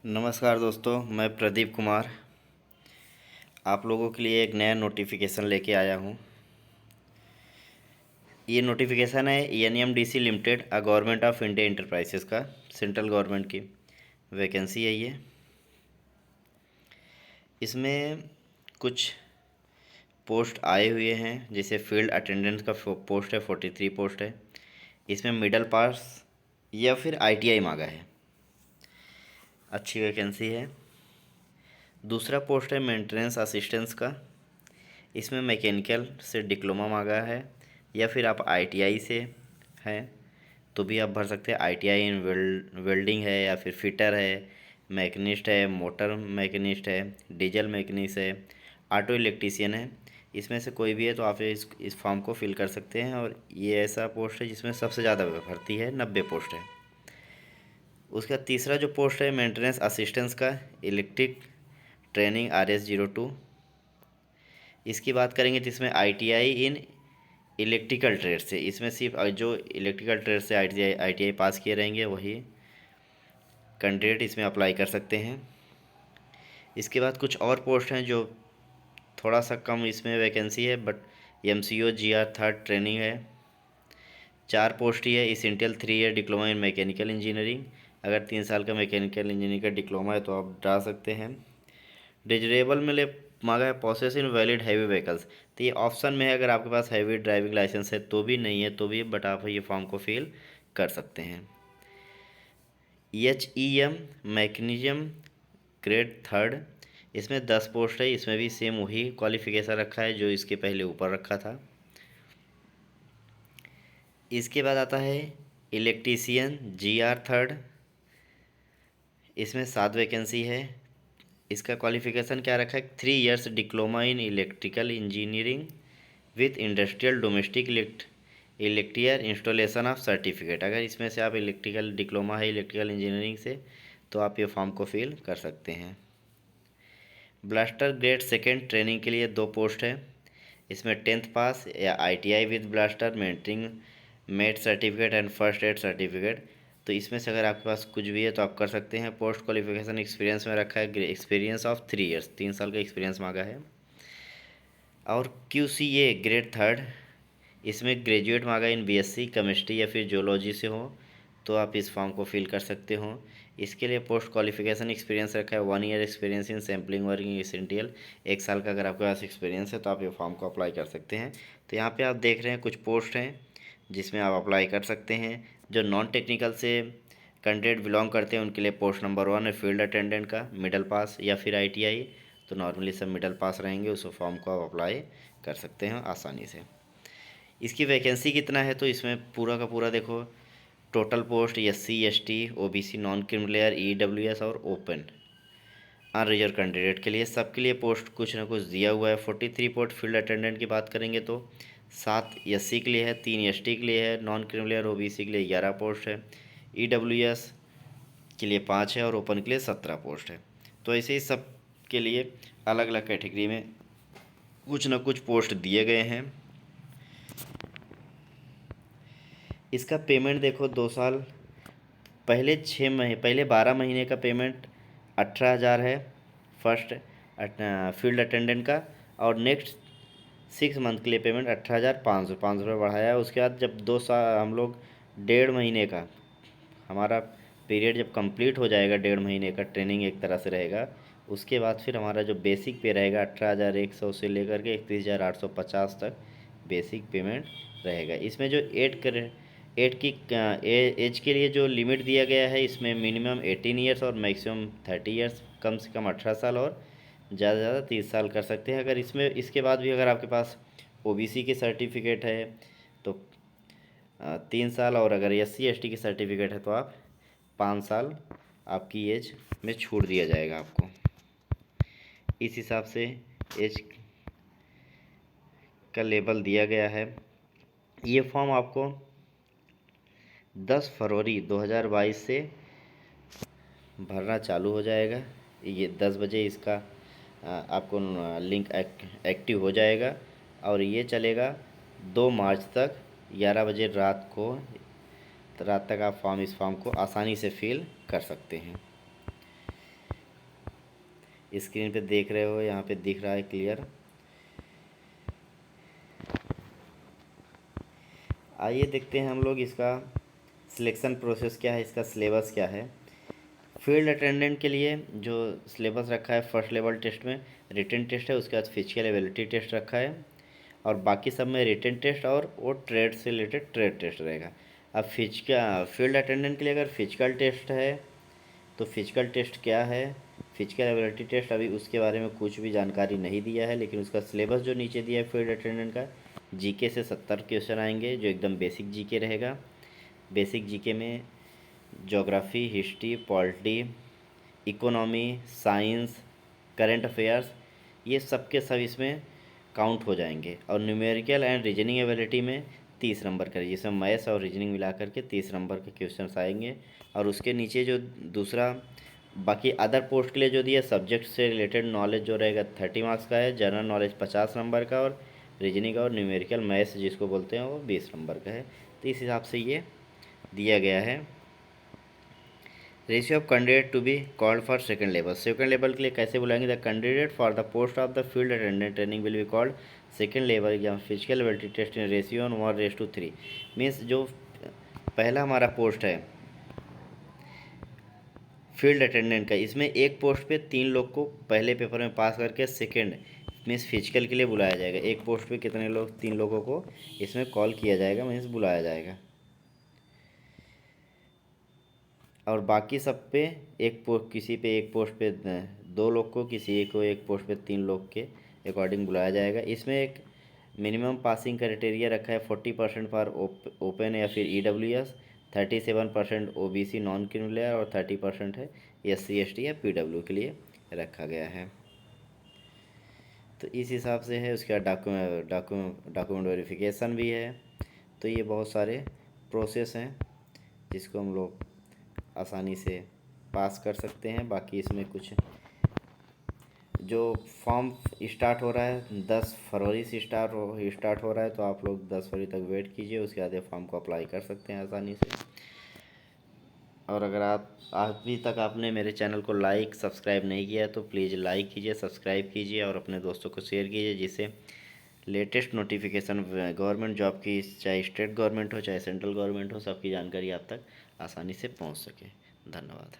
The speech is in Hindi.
नमस्कार दोस्तों, मैं प्रदीप कुमार आप लोगों के लिए एक नया नोटिफिकेशन लेके आया हूँ। ये नोटिफिकेशन है NMDC limited government of India enterprises का, सेंट्रल गवर्नमेंट की वैकेंसी है ये। इसमें कुछ पोस्ट आए हुए हैं, जैसे फील्ड अटेंडेंट का पोस्ट है, 43 पोस्ट है। इसमें मिडिल पास या फिर आईटीआई मांगा है। अच्छी वैकेंसी है। दूसरा पोस्ट है मेंटेनेंस असिस्टेंस का। इसमें मैकेनिकल से डिप्लोमा मांगा है, या फिर आप आईटीआई से हैं तो भी आप भर सकते हैं। आईटीआई इन वेल्डिंग है, या फिर फिटर है, मैकेनिस्ट है, मोटर मैकेनिस्ट है, डीजल मैकेनिस्ट है, ऑटो इलेक्ट्रीशियन है। इसमें से कोई भी है तो आप इस फॉर्म को फिल कर सकते हैं। और ये ऐसा पोस्ट है जिसमें सबसे ज़्यादा भर्ती है, 90 पोस्ट है। उसका तीसरा जो पोस्ट है मेंटेनेंस असिस्टेंस का, इलेक्ट्रिक ट्रेनिंग RS02। इसकी बात करेंगे तो इसमें आईटीआई इन इलेक्ट्रिकल ट्रेड से, इसमें सिर्फ जो इलेक्ट्रिकल ट्रेड से आईटीआई पास किए रहेंगे वही कैंडिडेट इसमें अप्लाई कर सकते हैं। इसके बाद कुछ और पोस्ट हैं जो थोड़ा सा कम इसमें वैकेंसी है, but MCO GR third training है। 4 पोस्ट ही है। Essential 3 year diploma in mechanical engineering. अगर 3 साल का मैकेनिकल इंजीनियरिंग का डिप्लोमा है तो आप डाल सकते हैं। डिजरेबल में ले मांगा है पोसेस इन वैलिड हैवी व्हीकल्स। तो ये ऑप्शन में है, अगर आपके पास हैवी ड्राइविंग लाइसेंस है तो भी, नहीं है तो भी, बट आप ये फॉर्म को फिल कर सकते हैं। HEM मैकेनिज्म ग्रेड थर्ड, इसमें 10 पोस्ट है। इसमें भी सेम वही क्वालिफिकेशन रखा है जो इसके पहले ऊपर रखा था। इसके बाद आता है इलेक्ट्रीशियन GR थर्ड। इसमें 7 वैकेंसी है। इसका क्वालिफिकेशन क्या रखा है, 3 years diploma in electrical engineering with industrial domestic electrician installation of certificate. अगर इसमें से आप इलेक्ट्रिकल डिप्लोमा है इलेक्ट्रिकल इंजीनियरिंग से तो आप ये फॉर्म को फिल कर सकते हैं। ब्लास्टर ग्रेड सेकेंड ट्रेनिंग के लिए 2 पोस्ट है। इसमें 10th पास या ITI with blaster mentoring mate certificate and first aid certificate. तो इसमें से अगर आपके पास कुछ भी है तो आप कर सकते हैं। पोस्ट क्वालिफिकेशन एक्सपीरियंस में रखा है, एक्सपीरियंस ऑफ 3 इयर्स, 3 साल का एक्सपीरियंस मांगा है। और QCA ग्रेड थर्ड, इसमें ग्रेजुएट मांगा इन BSc केमिस्ट्री या फिर जियोलॉजी से हो तो आप इस फॉर्म को फिल कर सकते हो। इसके लिए पोस्ट क्वालिफिकेशन एक्सपीरियंस रखा है, 1 year experience in sampling working essential. 1 साल का अगर आपके पास एक्सपीरियंस है तो आप ये फॉर्म को अप्लाई कर सकते हैं। तो यहाँ पे आप देख रहे हैं कुछ पोस्ट हैं जिसमें आप अप्लाई कर सकते हैं। जो नॉन टेक्निकल से कैंडिडेट बिलोंग करते हैं उनके लिए पोस्ट नंबर 1 है फील्ड अटेंडेंट का, मिडिल पास या फिर ITI। तो नॉर्मली सब मिडिल पास रहेंगे, उस फॉर्म को आप अप्लाई कर सकते हैं आसानी से। इसकी वैकेंसी कितना है तो इसमें पूरा का पूरा देखो, total post SC ST OBC non criminal EWS और ओपन अनरिजर्व कैंडिडेट के लिए, सबके लिए पोस्ट कुछ ना कुछ दिया हुआ है। 43 पोस्ट फील्ड अटेंडेंट की बात करेंगे तो 7 SC के लिए है, 3 ST के लिए है, नॉन क्रिमिनल OBC के लिए 11 पोस्ट है, EWS के लिए 5 है और ओपन के लिए 17 पोस्ट है। तो ऐसे ही सब के लिए अलग अलग कैटेगरी में कुछ ना कुछ पोस्ट दिए गए हैं। इसका पेमेंट देखो, 2 साल पहले 6 महीने पहले 12 महीने का पेमेंट 18,000 है फर्स्ट फील्ड अटेंडेंट का, और नेक्स्ट 6 मंथ के लिए पेमेंट 18,500 500 बढ़ाया है। उसके बाद जब 2 साल हम लोग 1.5 महीने का हमारा पीरियड जब कंप्लीट हो जाएगा, 1.5 महीने का ट्रेनिंग एक तरह से रहेगा, उसके बाद फिर हमारा जो बेसिक पे रहेगा 18,100 से लेकर के 31,850 तक बेसिक पेमेंट रहेगा। इसमें जो एट की एज के लिए जो लिमिट दिया गया है, इसमें मिनिमम 18 ईयर्स और मैक्सिमम 30 ईयर्स, कम से कम 18 साल और ज़्यादा से ज़्यादा 30 साल कर सकते हैं। अगर इसमें इसके बाद भी अगर आपके पास OBC की सर्टिफिकेट है तो 3 साल, और अगर SC ST की सर्टिफिकेट है तो आप 5 साल आपकी एज में छूट दिया जाएगा आपको। इस हिसाब से एज का लेबल दिया गया है। ये फॉर्म आपको 10 फरवरी 2022 से भरना चालू हो जाएगा। ये 10 बजे इसका आपको लिंक एक्टिव हो जाएगा, और ये चलेगा 2 मार्च तक 11 बजे रात तक आप इस फॉर्म को आसानी से फिल कर सकते हैं। स्क्रीन पे देख रहे हो, यहाँ पे दिख रहा है क्लियर। आइए देखते हैं हम लोग इसका सिलेक्शन प्रोसेस क्या है, इसका सिलेबस क्या है। फील्ड अटेंडेंट के लिए जो सिलेबस रखा है, फर्स्ट लेवल टेस्ट में रिटन टेस्ट है, उसके बाद फिजिकल एबिलिटी टेस्ट रखा है, और बाकी सब में रिटन टेस्ट और वो ट्रेड से रिलेटेड ट्रेड टेस्ट रहेगा। अब फिजिकल फील्ड अटेंडेंट के लिए अगर फिजिकल टेस्ट है तो फिजिकल टेस्ट क्या है, फिजिकल एबिलिटी टेस्ट, अभी उसके बारे में कुछ भी जानकारी नहीं दिया है, लेकिन उसका सिलेबस जो नीचे दिया है फील्ड अटेंडेंट का, जीके से 70 क्वेश्चन आएंगे जो एकदम बेसिक जीके रहेगा। बेसिक जीके में geography, history, polity, economy, science, current affairs, ये सब के सब इसमें काउंट हो जाएंगे। और न्यूमेरिकल एंड रीजनिंग एबिलिटी में 30 नंबर का, जिसमें मैथ्स और रीजनिंग मिला करके 30 नंबर के क्वेश्चन आएंगे। और उसके नीचे जो दूसरा बाकी अदर पोस्ट के लिए जो दिया, सब्जेक्ट से रिलेटेड नॉलेज जो रहेगा 30 मार्क्स का है, जनरल नॉलेज 50 नंबर का, और रीजनिंग और न्यूमेरिकल मैथ्स जिसको बोलते हैं वो 20 नंबर का है। तो इस हिसाब से ये दिया गया है। Ratio of candidate to be called for second level, second level के लिए कैसे बुलाएंगे, the candidate for the post of the field attendant training will be called second level exam physical ability test in ratio on 1:3। Means जो पहला हमारा पोस्ट है फील्ड अटेंडेंट का, इसमें एक पोस्ट पे 3 लोग को पहले पेपर में पास करके सेकेंड मीन्स फिजिकल के लिए बुलाया जाएगा। एक पोस्ट पे कितने लोग, 3 लोगों को इसमें कॉल किया जाएगा, मीन्स बुलाया जाएगा। और बाकी सब पे एक पोस्ट, किसी पे एक पोस्ट पे 2 लोग को, किसी एक को एक पोस्ट पे 3 लोग के अकॉर्डिंग बुलाया जाएगा। इसमें एक मिनिमम पासिंग क्राइटेरिया रखा है 40% फॉर ओपन या फिर EWS, 37% OBC नॉन क्रिमिनल, और 30% है SC ST या PW के लिए रखा गया है। तो इस हिसाब से है। उसके बाद डॉक्यूमेंट वेरिफिकेशन भी है। तो ये बहुत सारे प्रोसेस हैं जिसको हम लोग आसानी से पास कर सकते हैं। बाकी इसमें कुछ जो फॉर्म स्टार्ट हो रहा है 10 फरवरी से स्टार्ट हो रहा है, तो आप लोग 10 फरवरी तक वेट कीजिए, उसके बाद फॉर्म को अप्लाई कर सकते हैं आसानी से। और अगर आप अभी तक आपने मेरे चैनल को लाइक सब्सक्राइब नहीं किया तो प्लीज़ लाइक कीजिए, सब्सक्राइब कीजिए और अपने दोस्तों को शेयर कीजिए, जिससे लेटेस्ट नोटिफिकेशन गवर्नमेंट जॉब की, चाहे स्टेट गवर्नमेंट हो चाहे सेंट्रल गवर्नमेंट हो, सबकी जानकारी आप तक आसानी से पहुंच सके। धन्यवाद।